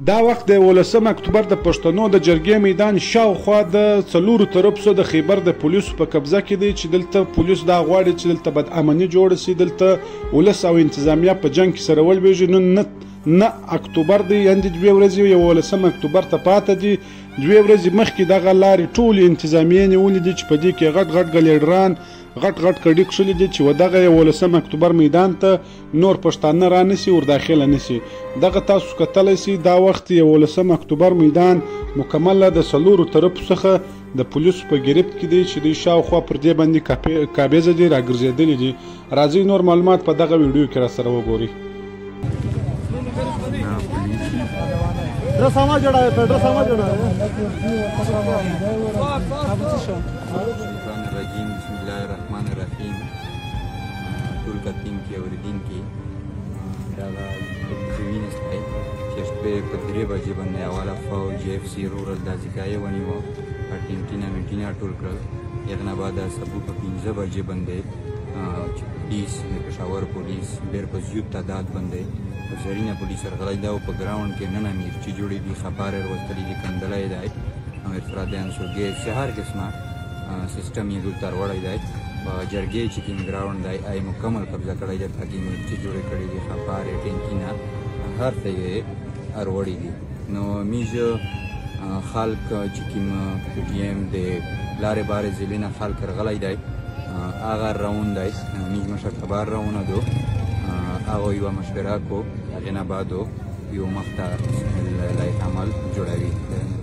دا وخت د 18 اکتوبر د پښتنو د جرګې میدان شاوخوا د څلورو طرفو د خیبر د پولیسو په قبضه کې دی چې دلته پولیس دا غواړي چې دلته بدامني جوړه سي، دلته ولس او انتظامیه په جنګ کې سره ولویږي. نن 9 اکتوبر دی، یعنې 2 ورځې 18 اکتوبر ته پاته دي. 2 ورځې مخکې دغه لارې ټولې انتظامیې نیولې دي چې په دې کې غټ غټ ګلیډران غټ کډې کښلي دي چې ودغه 18 اکتوبر میدان ته نور پښتانه را نسي ور داخله نسي. دغه تاسو کتلی سي دا وخت 18 اکتوبر میدان مکمله د څلورو طرفو څخه د پولیسو په ګرفت کې دی چې دوی شاوخوا پر دې باندې کابیزه دي راګرځېدلي دي. راځئ نور معلومات په دغه ویډیو کې راسره وګورئ. بسم الله الرحمن الرحیم. ټول کتونکي اورېدونکي دا وینې ستای چې شپې په 3 بجې باندې اوله فوج FC رورل دا ځای ونیو، ټینټینا ټول کړل. یغه نه بعد سبو په 15 بجې باندې چې پولیس د پېښور پولیس ډېر په زیات تعداد باندې زرینه پولیس سرغړی دا په ګراوند کې نن امیر چې جوړې دي خبره وروستلې دي کندلای دی او افرادیان شوګي هر قسمه سیستم یې ګلتر وړی دی په جرګې چې کوم ګراوند دی آی مکمل قبضه کړی دی تاکي مې چې جوړې کړې دي خبره ټینکینا هر څه یې اروړی دي. نو میجه خلک چې کوم پټیم د لارې بارې ځلینه خلک رغلی دی هغه راوند دی میج مشر خبر راونه دو هغه یو مشوره کو هغه نه بعدو یو مخته عمل جوړوي.